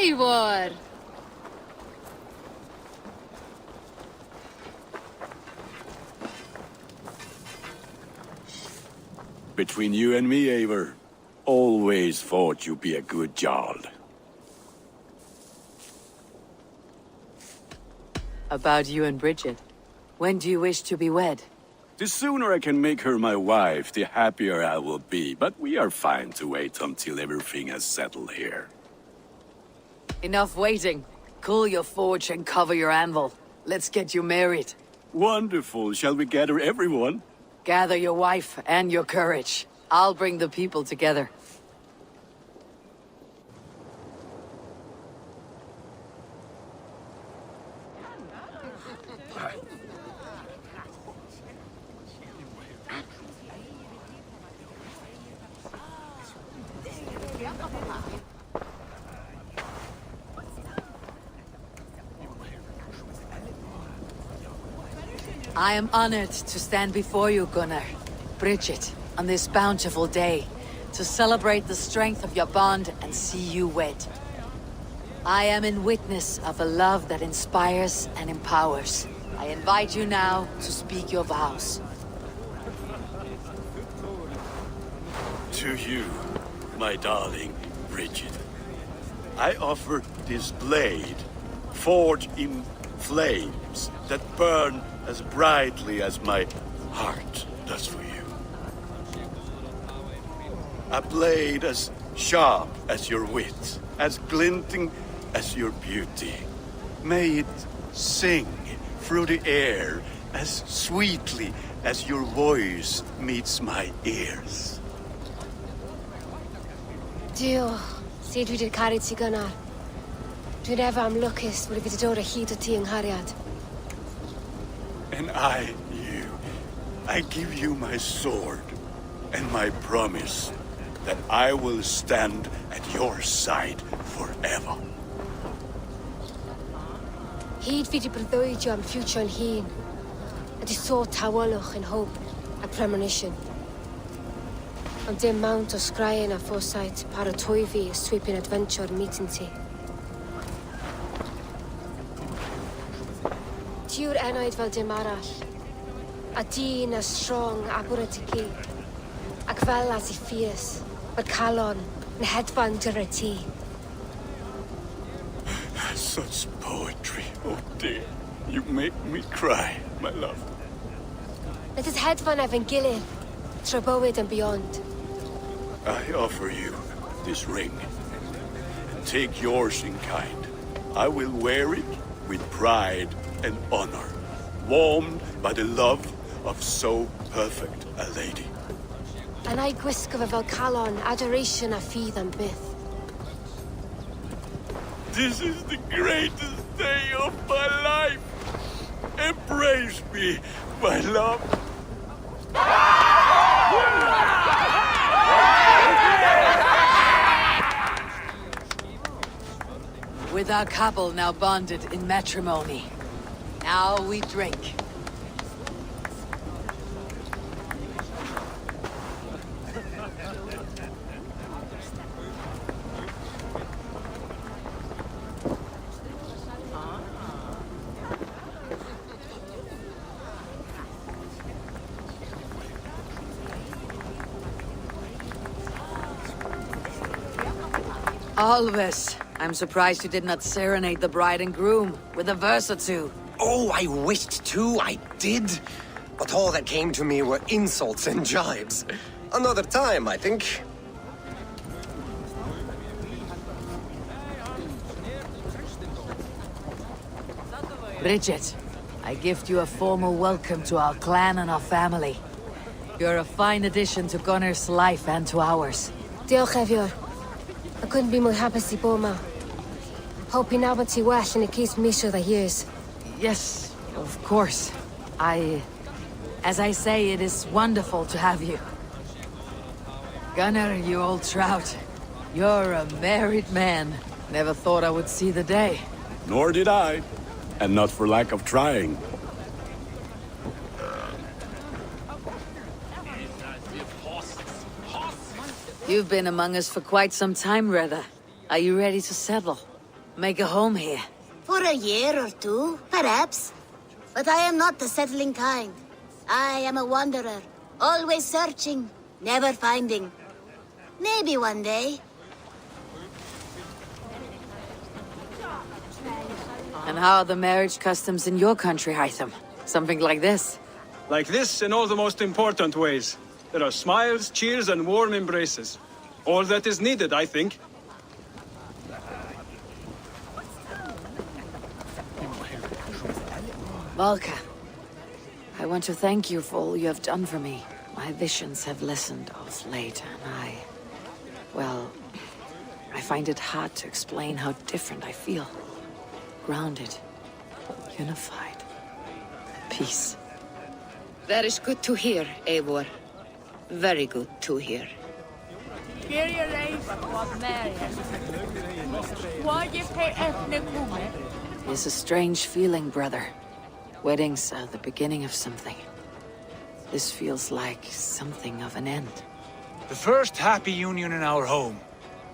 Eivor! Between you and me, Eivor, always thought you'd be a good Jarl. About you and Bridget. When do you wish to be wed? The sooner I can make her my wife, the happier I will be. But we are fine to wait until everything has settled here. Enough waiting. Cool your forge and cover your anvil. Let's get you married. Wonderful. Shall we gather everyone? Gather your wife and your courage. I'll bring the people together. I am honored to stand before you, Gunnar, Bridget, on this bountiful day, to celebrate the strength of your bond and see you wed. I am in witness of a love that inspires and empowers. I invite you now to speak your vows. To you, my darling Bridget, I offer this blade, forged in flames that burn as brightly as my heart does for you. A blade as sharp as your wit, as glinting as your beauty. May it sing through the air as sweetly as your voice meets my ears. Dio, sé dwi di'r caru ti gynnar. Dwi'n efo am lwcus bod I wedi dod o hyd o ti yng nghariad. And I give you my sword and my promise that I will stand at your side forever. Hyd fi di breuddwydio am ffiwtio'n hun, a di sôn tawolwch yn hope a premonition. Ond dim mount o sgraen a foresight paratoi fi a sweeping adventure meeting ti. Tiw'r enaid fel dim arall, a dyn as strong a bwra ti ci, ac fel as I fierce, bod calon yn hedfan dyr y ti. Such poetry, oh dear. You make me cry, my love. Let us hedfan efo'n gilydd, tro bywyd and beyond. I offer you this ring, and take yours in kind. I will wear it with pride and honor, warmed by the love of so perfect a lady. And I gwisgo fe fel calon, adoration a ffydd am byth. This is the greatest day of my life. Embrace me, my love. With our couple now bonded in matrimony, now we drink. Alves, I'm surprised you did not serenade the bride and groom with a verse or two. Oh, I wished to, I did. But all that came to me were insults and jibes. Another time, I think. Bridget, I gift you a formal welcome to our clan and our family. You're a fine addition to Gunnar's life and to ours. Diolch, Efior. I couldn't be mwy hapus I bo ma. Hope I nabod ti well yn y cys misoedd a years. Yes, of course. As I say, it is wonderful to have you. Gunnar, you old trout. You're a married man. Never thought I would see the day. Nor did I. And not for lack of trying. You've been among us for quite some time, Reda. Are you ready to settle? Make a home here. For a year or two, perhaps. But I am not the settling kind. I am a wanderer, always searching, never finding. Maybe one day. And how are the marriage customs in your country, Hytham? Something like this? Like this in all the most important ways. There are smiles, cheers, and warm embraces. All that is needed, I think. Valka, I want to thank you for all you have done for me. My visions have lessened of late, and well, I find it hard to explain how different I feel. Grounded, unified, at peace. That is good to hear, Eivor. Very good to hear. It's a strange feeling, brother. Weddings are the beginning of something. This feels like something of an end. The first happy union in our home.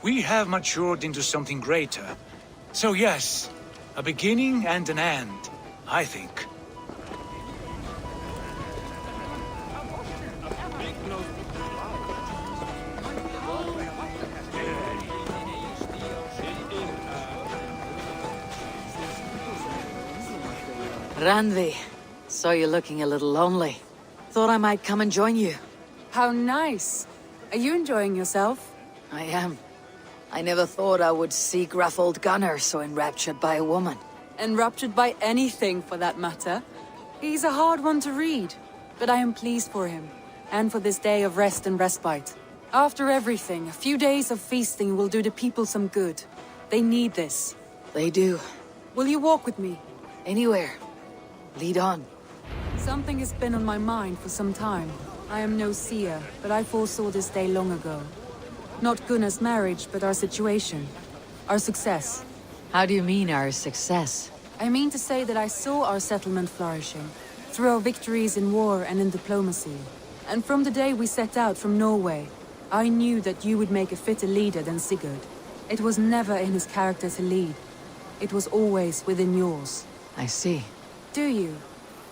We have matured into something greater. So yes, a beginning and an end, I think. Randvi, saw you looking a little lonely. Thought I might come and join you. How nice. Are you enjoying yourself? I am. I never thought I would see gruff old Gunnar so enraptured by a woman. Enraptured by anything, for that matter. He's a hard one to read, but I am pleased for him, and for this day of rest and respite. After everything, a few days of feasting will do the people some good. They need this. They do. Will you walk with me? Anywhere. Lead on. Something has been on my mind for some time. I am no seer, but I foresaw this day long ago. Not Gunnar's marriage, but our situation. Our success. How do you mean our success? I mean to say that I saw our settlement flourishing, through our victories in war and in diplomacy. And from the day we set out from Norway, I knew that you would make a fitter leader than Sigurd. It was never in his character to lead. It was always within yours. I see. Do you?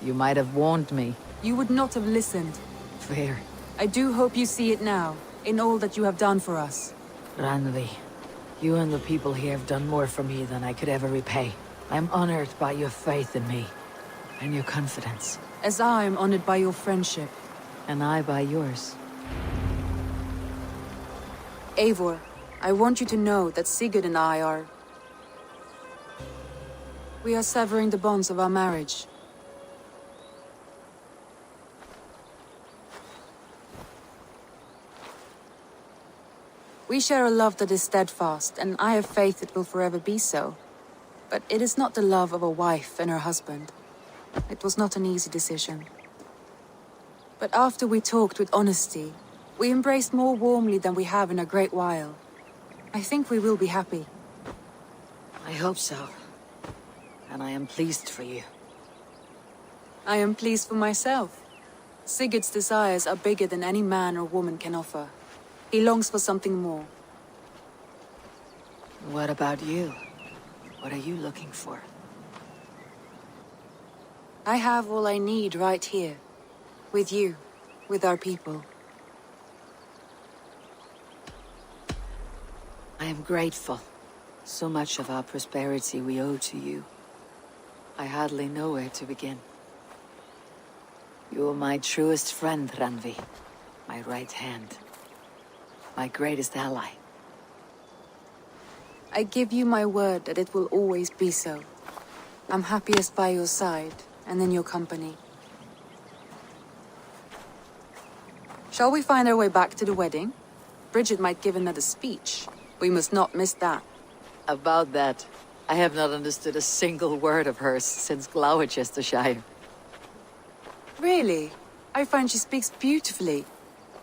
You might have warned me. You would not have listened. Fair. I do hope you see it now, in all that you have done for us. Randvi, you and the people here have done more for me than I could ever repay. I am honored by your faith in me, and your confidence. As I am honored by your friendship. And I by yours. Eivor, I want you to know that Sigurd and I are... We are severing the bonds of our marriage. We share a love that is steadfast, and I have faith it will forever be so. But it is not the love of a wife and her husband. It was not an easy decision. But after we talked with honesty, we embraced more warmly than we have in a great while. I think we will be happy. I hope so. And I am pleased for you. I am pleased for myself. Sigurd's desires are bigger than any man or woman can offer. He longs for something more. What about you? What are you looking for? I have all I need right here. With you. With our people. I am grateful. So much of our prosperity we owe to you. I hardly know where to begin. You are my truest friend, Randvi. My right hand. My greatest ally. I give you my word that it will always be so. I'm happiest by your side, and in your company. Shall we find our way back to the wedding? Bridget might give another speech. We must not miss that. About that, I have not understood a single word of hers since Gloucestershire. Really? I find she speaks beautifully.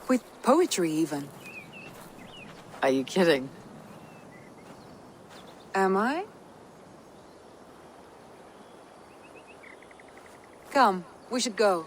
With poetry, even. Are you kidding? Am I? Come, we should go.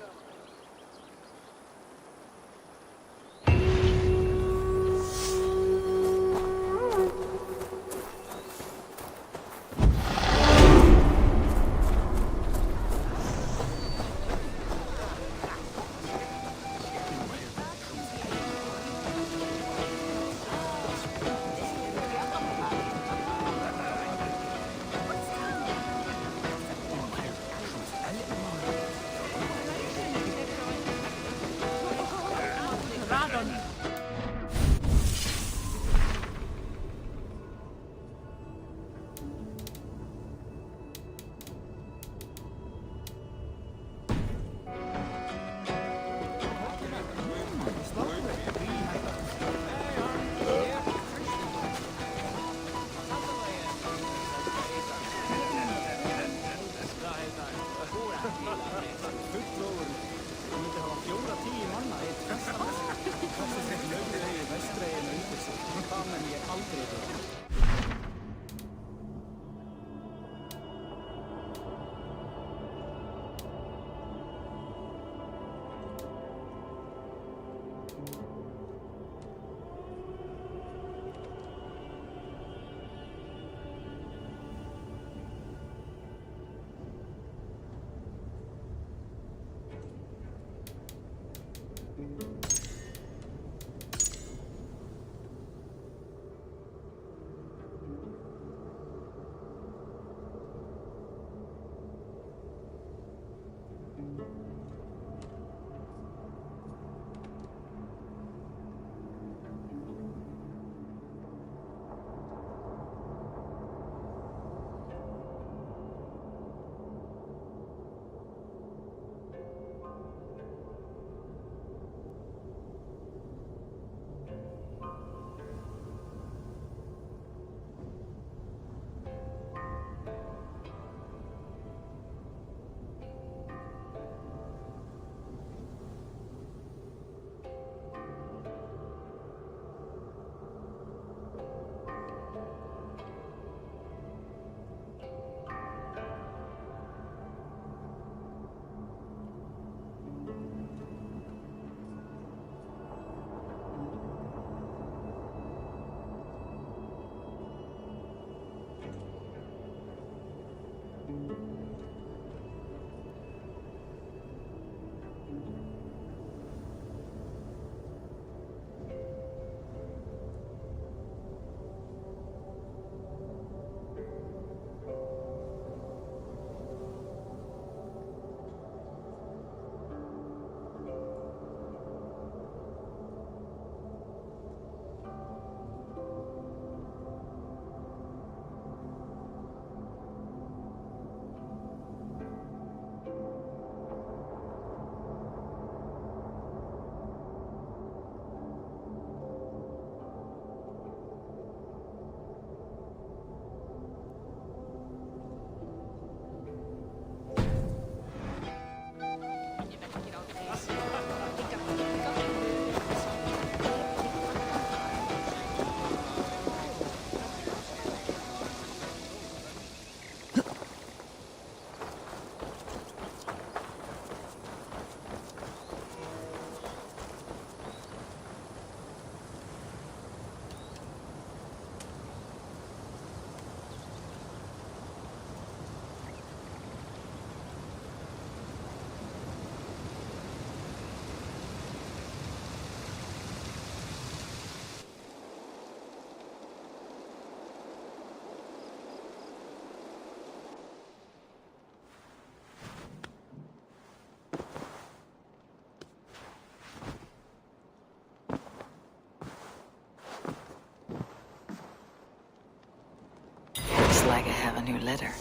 new letter.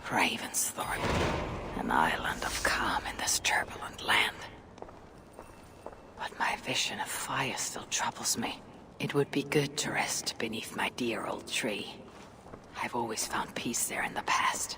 Ravensthorn, an island of calm in this turbulent land. But my vision of fire still troubles me. It would be good to rest beneath my dear old tree. I've always found peace there in the past.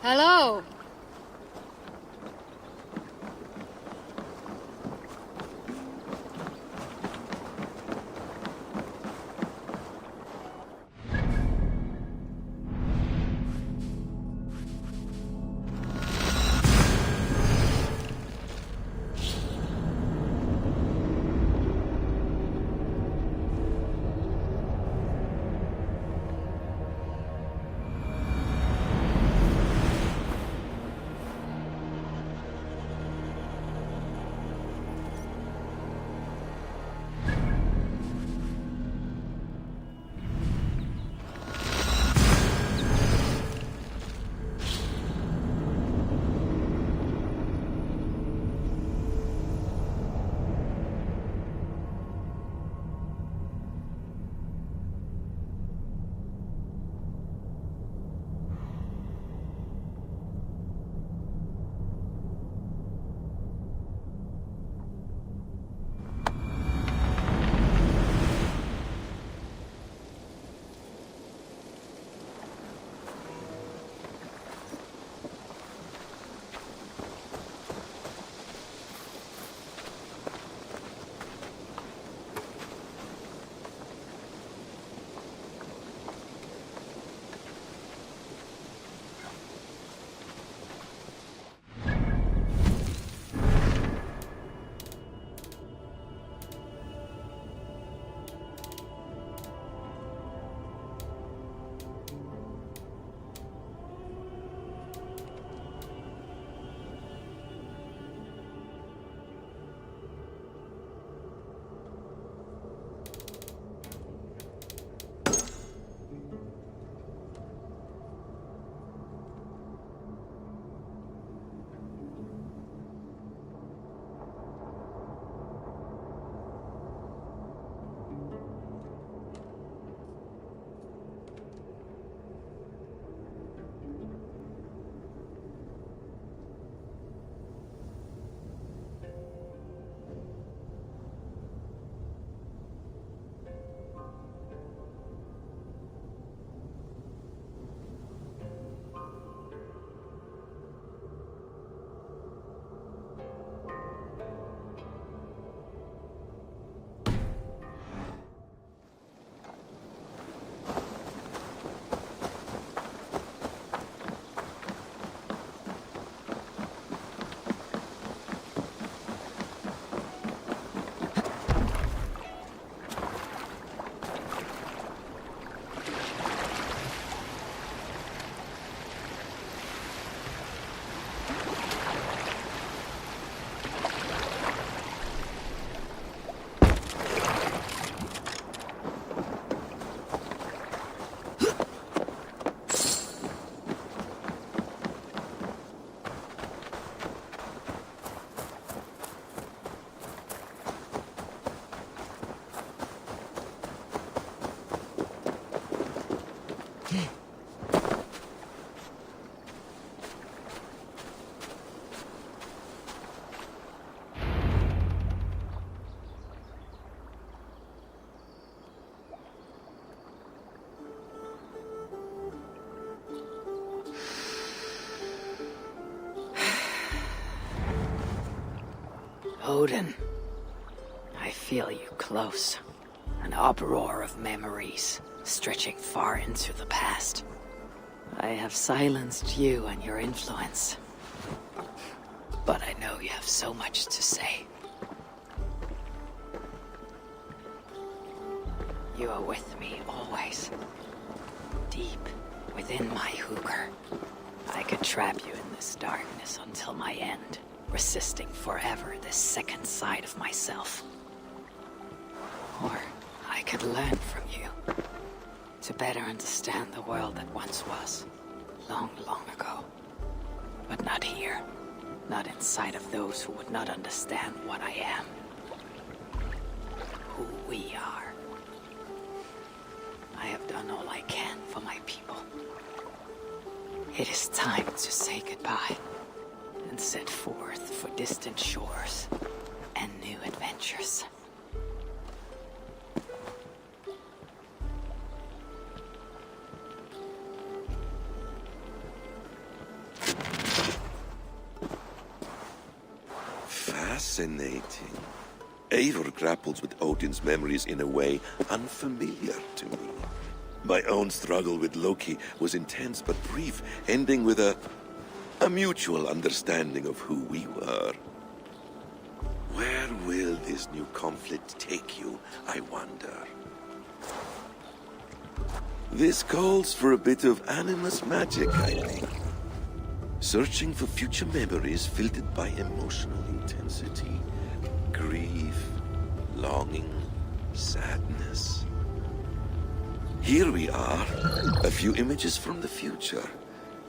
Hello. Odin, I feel you close. An uproar of memories, stretching far into the past. I have silenced you and your influence. But I know you have so much to say. You are with me always. Deep within my hooker. I could trap you in this darkness until my end, resisting forever this second side of myself. Or I could learn from you, to better understand the world that once was, long, long ago. But not here, not inside of those who would not understand what I am. Who we are. I have done all I can for my people. It is time to say goodbye, and set forth for distant shores and new adventures. Fascinating. Eivor grapples with Odin's memories in a way unfamiliar to me. My own struggle with Loki was intense but brief, ending with a mutual understanding of who we were. Where will this new conflict take you, I wonder? This calls for a bit of animus magic, I think. Searching for future memories filtered by emotional intensity, grief, longing, sadness. Here we are, a few images from the future.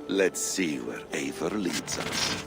Let's see where Eivor leads us.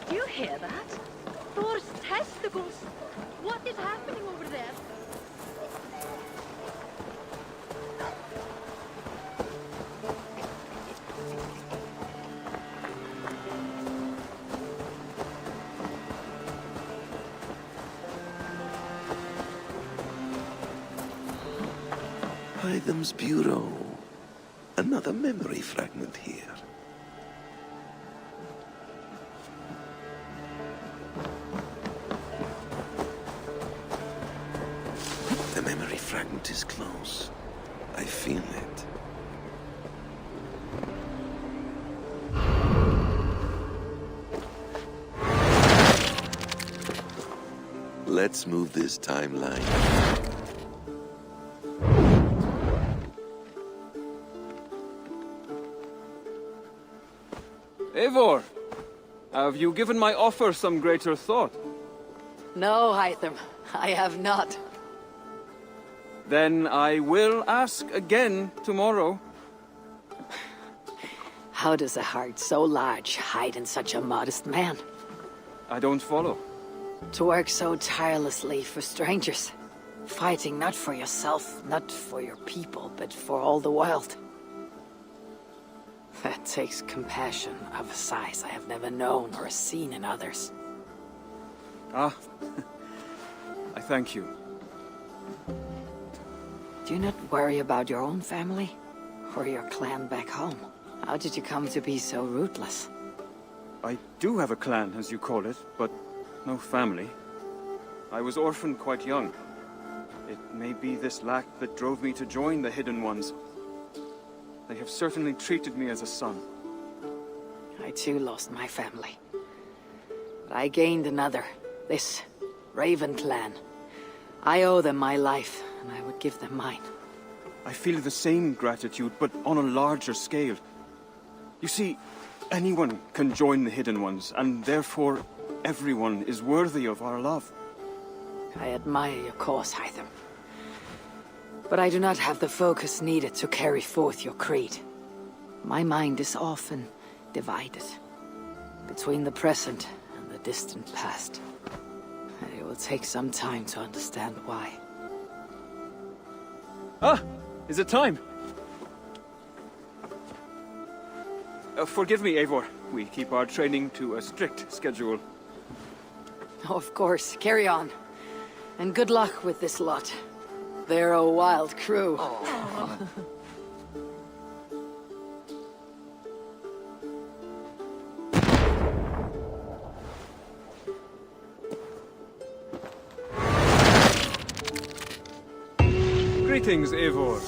Do you hear that? Thor's testicles! What is happening over there? Hytham's Bureau. Another memory fragment here. The memory fragment is close. I feel it. Let's move this timeline. Eivor, have you given my offer some greater thought? No, Hytham, I have not. Then I will ask again tomorrow. How does a heart so large hide in such a modest man? I don't follow. To work so tirelessly for strangers. Fighting not for yourself, not for your people, but for all the world. That takes compassion of a size I have never known or seen in others. Ah, I thank you. Do you not worry about your own family? Or your clan back home? How did you come to be so rootless? I do have a clan, as you call it, but no family. I was orphaned quite young. It may be this lack that drove me to join the Hidden Ones. They have certainly treated me as a son. I too lost my family. But I gained another. This Raven clan. I owe them my life, and I would give them mine. I feel the same gratitude, but on a larger scale. You see, anyone can join the Hidden Ones, and therefore everyone is worthy of our love. I admire your cause, Hytham. But I do not have the focus needed to carry forth your creed. My mind is often divided between the present and the distant past. It will take some time to understand why. Ah! Is it time? Forgive me, Eivor. We keep our training to a strict schedule. Oh, of course. Carry on. And good luck with this lot. They're a wild crew. Greetings, Eivor.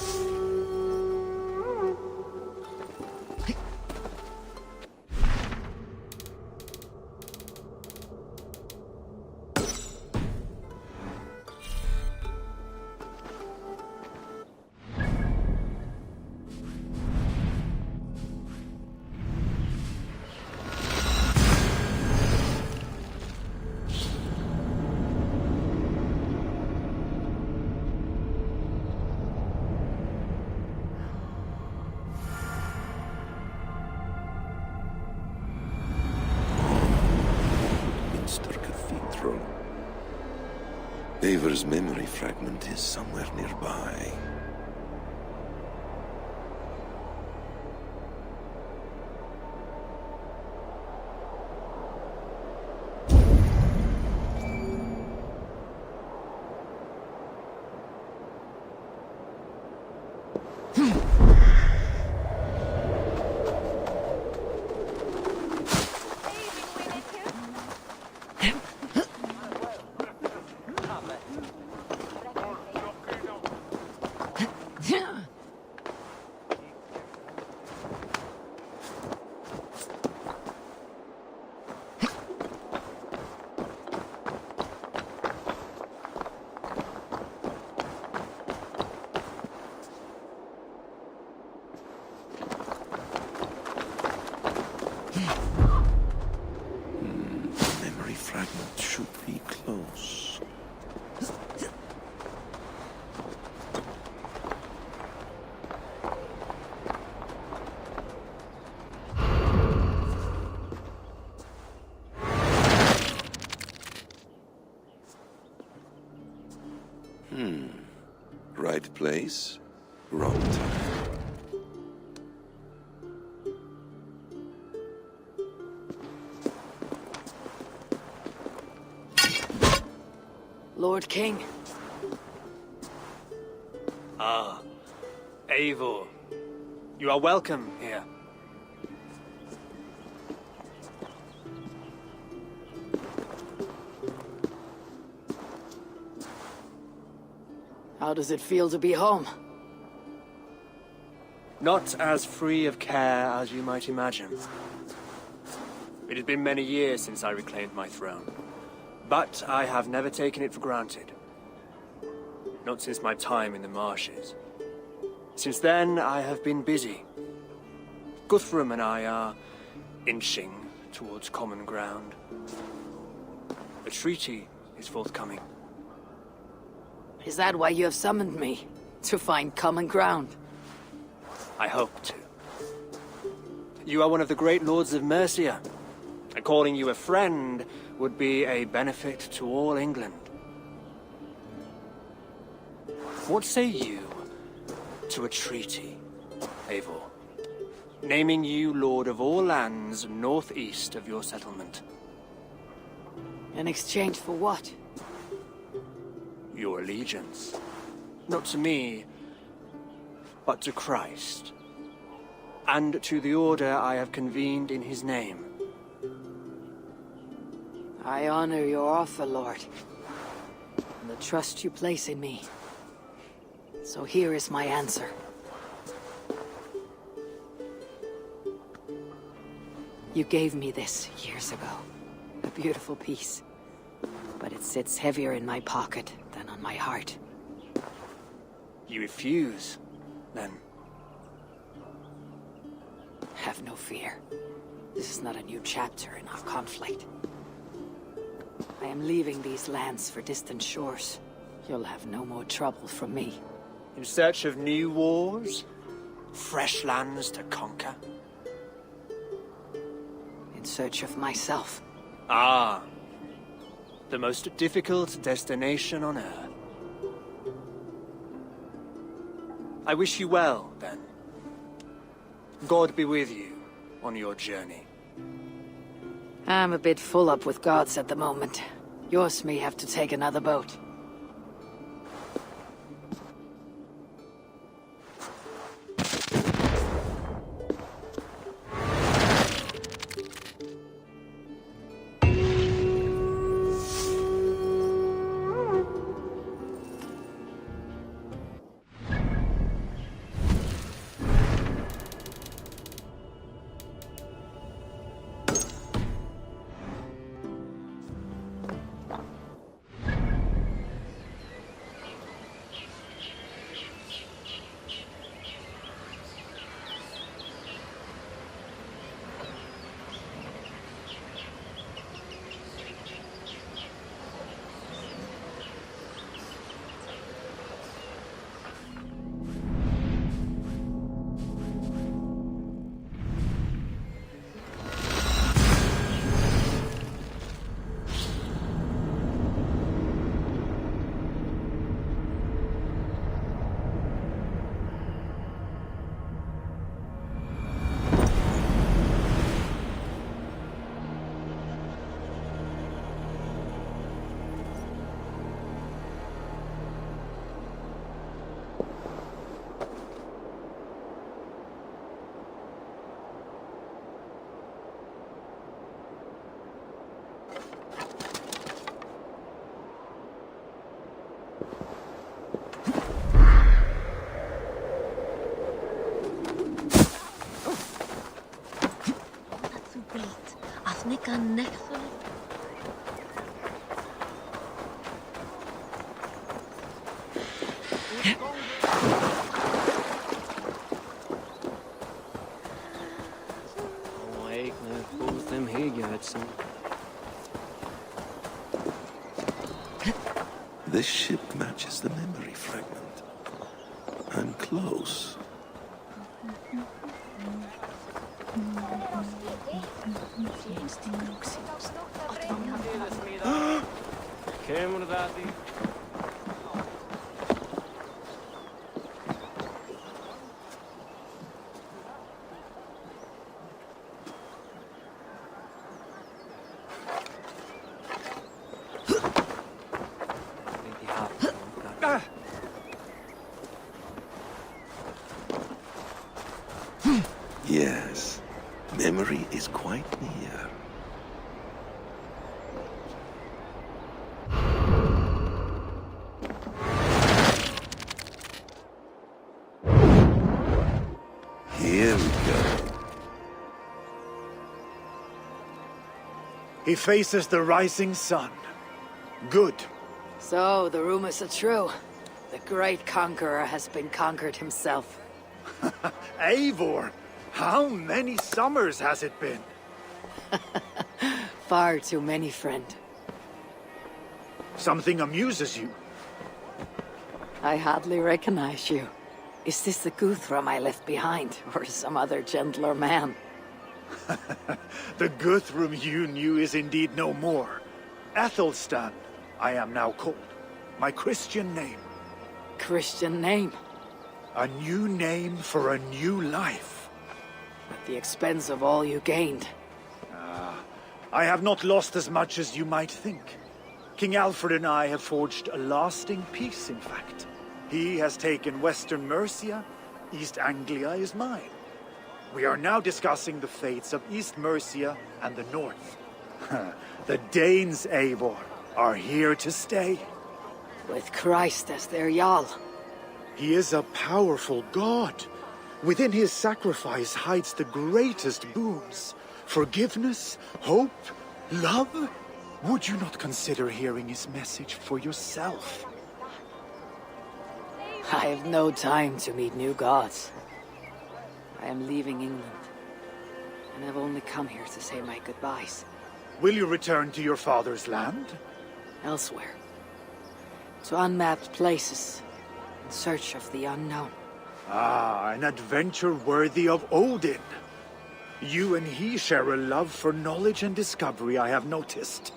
Eivor's memory fragment is somewhere nearby. Memory fragment should be close. Right place, wrong time. Lord King. Ah, Eivor. You are welcome here. How does it feel to be home? Not as free of care as you might imagine. It has been many years since I reclaimed my throne, but I have never taken it for granted. Not since my time in the marshes. Since then, I have been busy. Guthrum and I are inching towards common ground. A treaty is forthcoming. Is that why you have summoned me? To find common ground? I hope to. You are one of the great lords of Mercia, and calling you a friend would be a benefit to all England. What say you to a treaty, Eivor? Naming you lord of all lands northeast of your settlement. In exchange for what? your allegiance. Not to me, but to Christ. And to the order I have convened in his name. I honor your offer, Lord, and the trust you place in me. So here is my answer. You gave me this years ago. A beautiful piece. But it sits heavier in my pocket than on my heart. You refuse, then? Have no fear. This is not a new chapter in our conflict. I am leaving these lands for distant shores. You'll have no more trouble from me. In search of new wars? Fresh lands to conquer? In search of myself. Ah. The most difficult destination on Earth. I wish you well, then. God be with you on your journey. I'm a bit full up with gods at the moment. Yours may have to take another boat. This ship matches the memory fragment. I'm close. Yes, memory is quite near. Here we go. He faces the rising sun. Good. So, the rumors are true. The great conqueror has been conquered himself. Eivor, how many summers has it been? Far too many, friend. Something amuses you. I hardly recognize you. Is this the Guthrum I left behind, or some other gentler man? The Guthrum you knew is indeed no more. Athelstan, I am now called. My Christian name. Christian name? A new name for a new life. At the expense of all you gained. I have not lost as much as you might think. King Alfred and I have forged a lasting peace, in fact. He has taken Western Mercia, East Anglia is mine. We are now discussing the fates of East Mercia and the North. The Danes, Eivor, are here to stay. With Christ as their Jarl. He is a powerful god. Within his sacrifice hides the greatest boons. Forgiveness, hope, love. Would you not consider hearing his message for yourself? I have no time to meet new gods. I am leaving England, and I've only come here to say my goodbyes. Will you return to your father's land? Elsewhere. To unmapped places, in search of the unknown. Ah, an adventure worthy of Odin. You and he share a love for knowledge and discovery, I have noticed.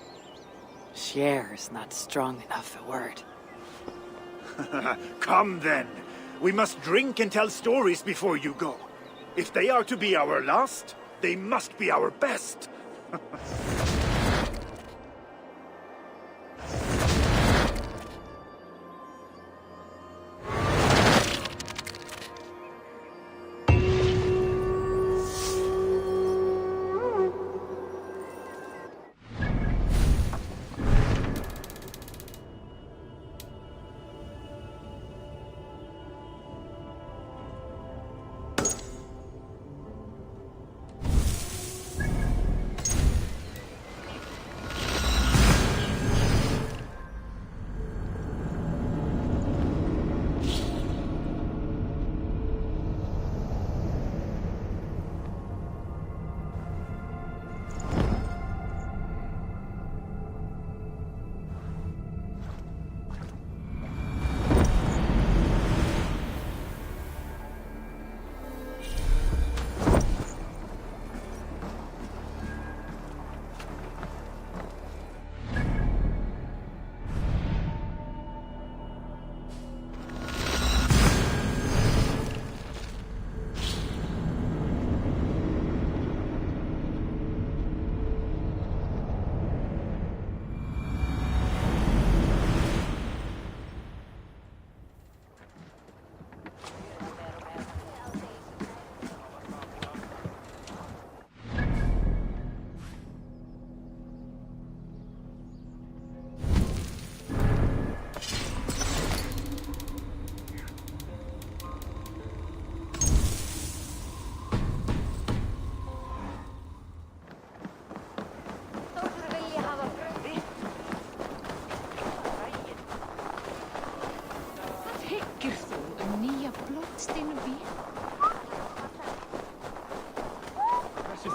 Share is not strong enough a word. Come then. We must drink and tell stories before you go. If they are to be our last, they must be our best.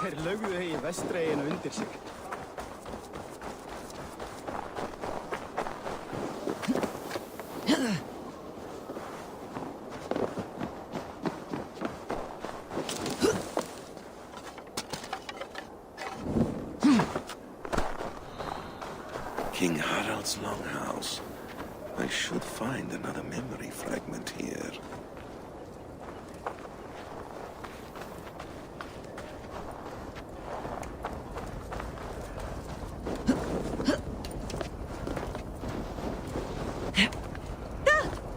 Þeir lögðu hegi vestreginu undir sig. King Harald's Longhouse. I should find another memory fragment here.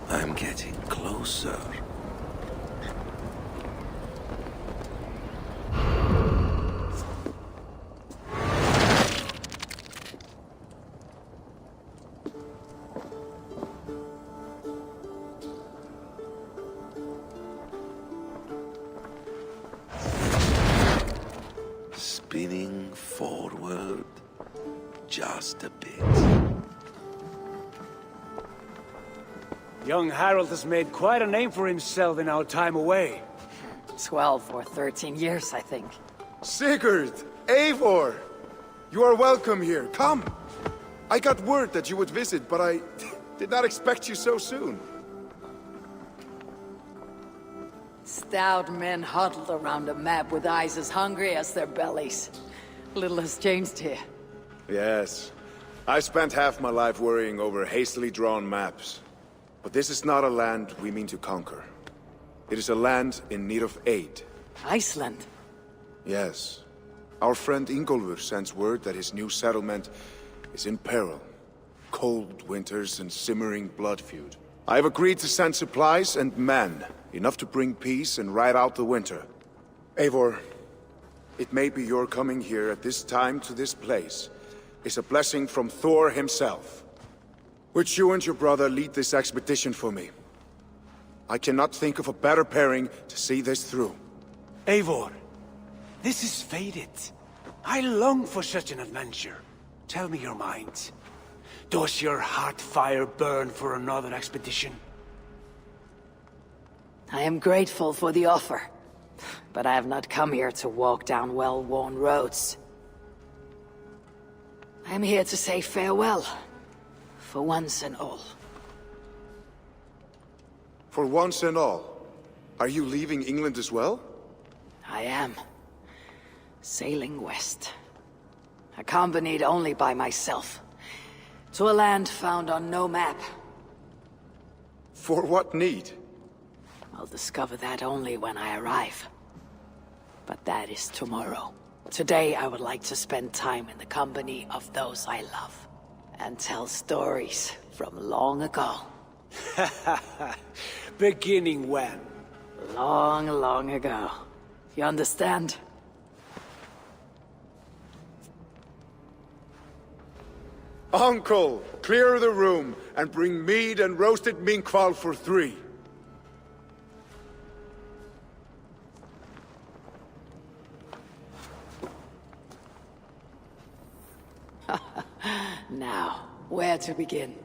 I'm getting closer. Spinning forward just a bit. Young Harold has made quite a name for himself in our time away. 12 or 13 years, I think. Sigurd! Eivor! You are welcome here. Come! I got word that you would visit, but I did not expect you so soon. Stout men huddled around a map with eyes as hungry as their bellies. Little has changed here. Yes. I spent half my life worrying over hastily drawn maps. But this is not a land we mean to conquer. It is a land in need of aid. Iceland? Yes. Our friend Ingólfur sends word that his new settlement is in peril. cold winters and simmering blood feud. I have agreed to send supplies and men, enough to bring peace and ride out the winter. Eivor, it may be your coming here at this time to this place is a blessing from Thor himself. Would you and your brother lead this expedition for me? I cannot think of a better pairing to see this through. Eivor, this is fated. I long for such an adventure. Tell me your mind. Does your heart fire burn for another expedition? I am grateful for the offer, but I have not come here to walk down well-worn roads. I am here to say farewell, for once and all. For once and all? Are you leaving England as well? I am. Sailing west. Accompanied only by myself. To a land found on no map. For what need? I'll discover that only when I arrive. But that is tomorrow. Today I would like to spend time in the company of those I love. And tell stories from long ago. Beginning when? Long, long ago. You understand? Uncle, clear the room and bring mead and roasted minkwal for 3. Now, where to begin?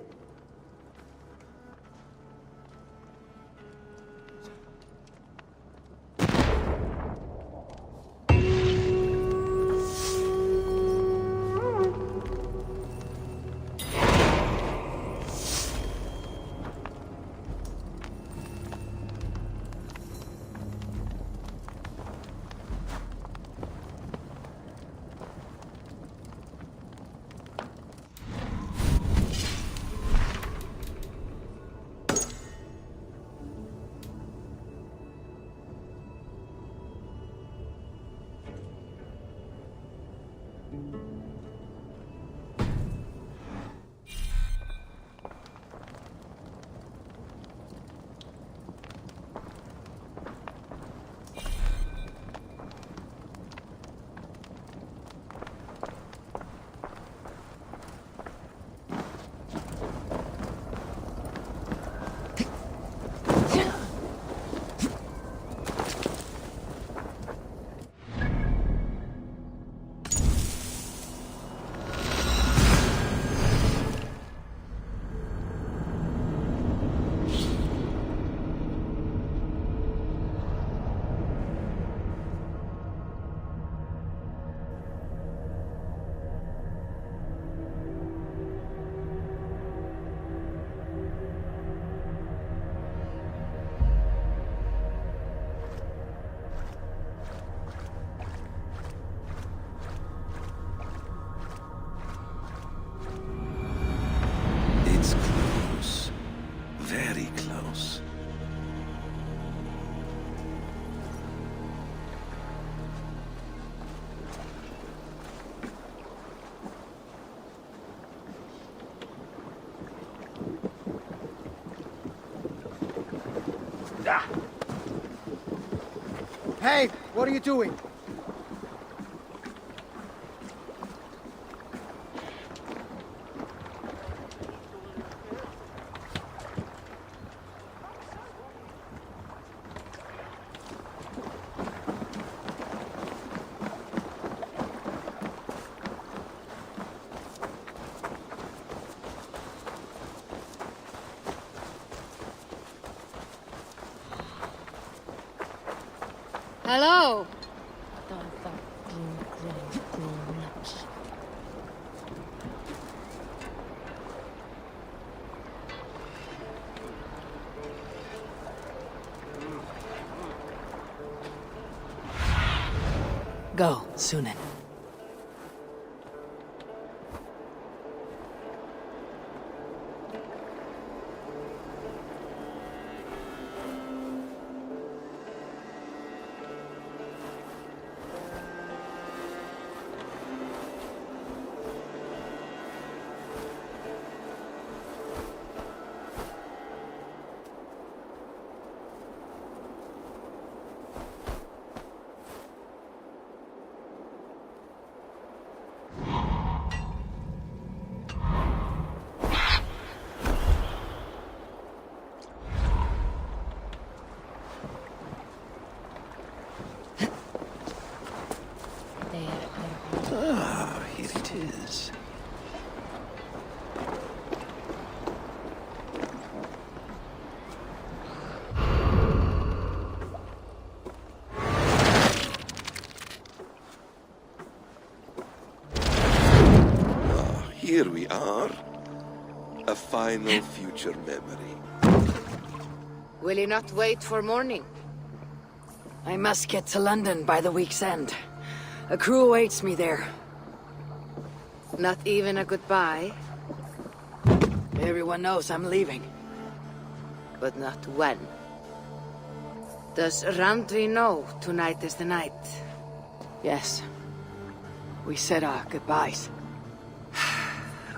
It's close. Very close. Hey, what are you doing? Hello. Go, Sunan. we are. A final future memory. Will you not wait for morning? I must get to London by the week's end. A crew awaits me there. Not even a goodbye? Everyone knows I'm leaving. But not when. Does Randvi know tonight is the night? Yes. We said our goodbyes.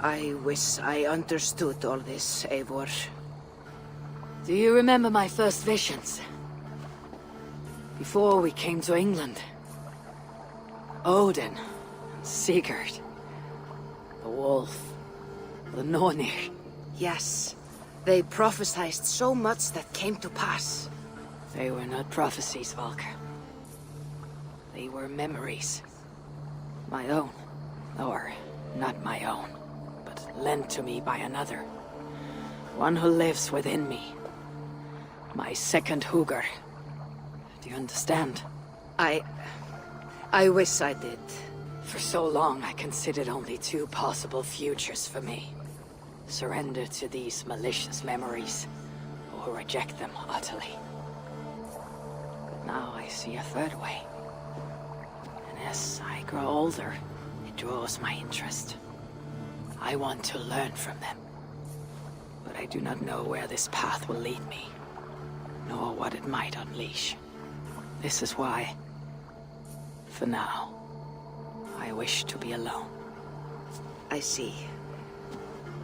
I wish I understood all this, Eivor. Do you remember my first visions? Before we came to England. Odin, Sigurd, the wolf, the Nornir. Yes, they prophesied so much that came to pass. They were not prophecies, Valka. They were memories. My own. Or, not my own, but lent to me by another. One who lives within me. My second Hugr. Do you understand? I wish I did. For so long, I considered only two possible futures for me. Surrender to these malicious memories, or reject them utterly. But now I see a third way. And as I grow older, it draws my interest. I want to learn from them. But I do not know where this path will lead me, nor what it might unleash. This is why, for now, I wish to be alone. I see.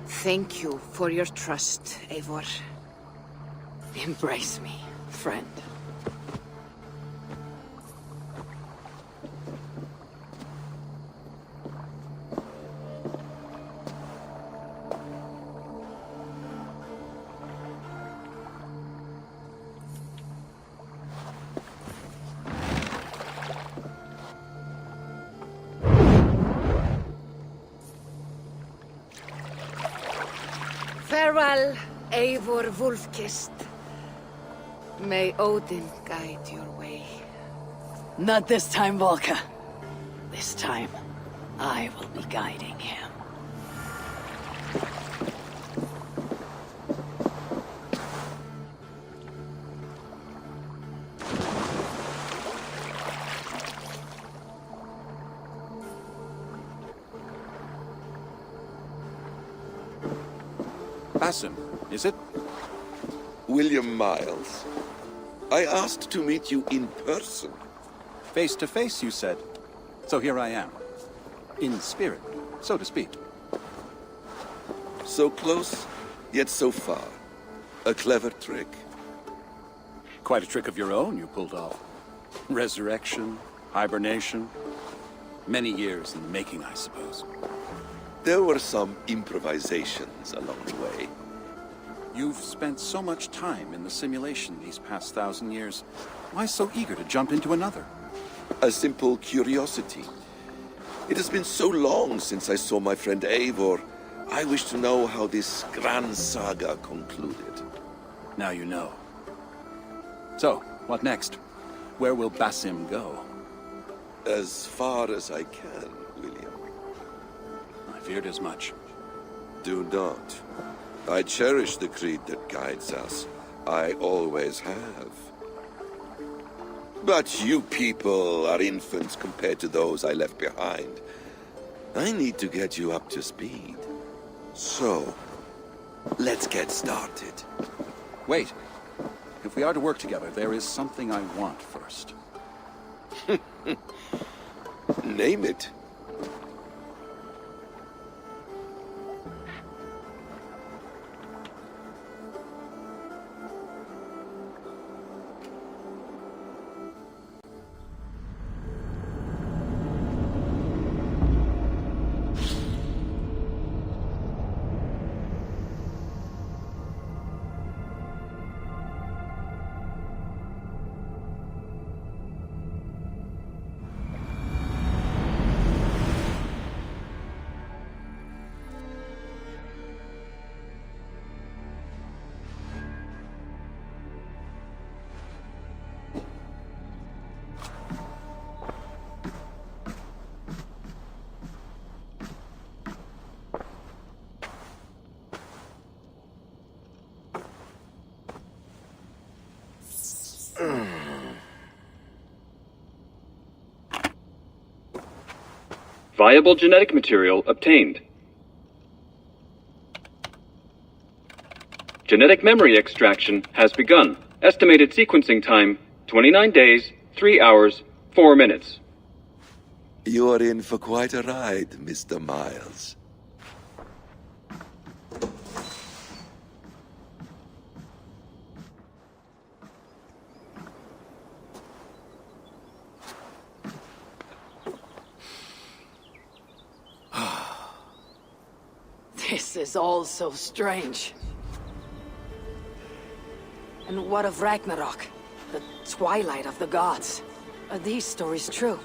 Thank you for your trust, Eivor. Embrace me, friend. Farewell, Eivor Wolfkist. May Odin guide your way. Not this time, Valka. This time, I will be guiding him. Basim, is it? William Miles. I asked to meet you in person. Face to face, you said. So here I am. In spirit, so to speak. So close, yet so far. A clever trick. Quite a trick of your own you pulled off. Resurrection, hibernation. Many years in the making, I suppose. There were some improvisations along the way. You've spent so much time in the simulation these past 1,000 years. Why so eager to jump into another? A simple curiosity. It has been so long since I saw my friend Eivor. I wish to know how this grand saga concluded. Now you know. So, what next? Where will Basim go? As far as I can, William. I feared as much. Do not. I cherish the creed that guides us. I always have. But you people are infants compared to those I left behind. I need to get you up to speed. So, let's get started. Wait. If we are to work together, there is something I want first. Name it. Viable genetic material obtained. Genetic memory extraction has begun. Estimated sequencing time, 29 days, 3 hours, 4 minutes. You're in for quite a ride, Mr. Miles. This is all so strange. And what of Ragnarok? The twilight of the gods? Are these stories true?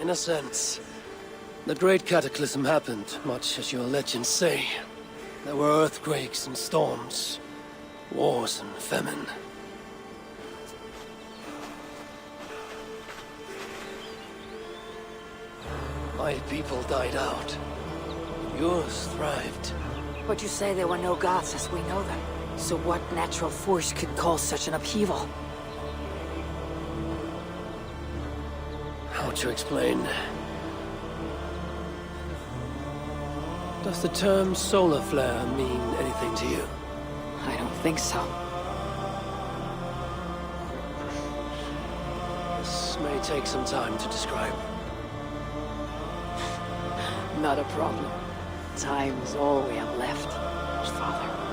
In a sense. The Great Cataclysm happened, much as your legends say. There were earthquakes and storms, wars and famine. My people died out. Yours thrived. But you say there were no gods as we know them. So what natural force could cause such an upheaval? How to explain? Does the term solar flare mean anything to you? I don't think so. This may take some time to describe. Not a problem. Time is all we have left, Father.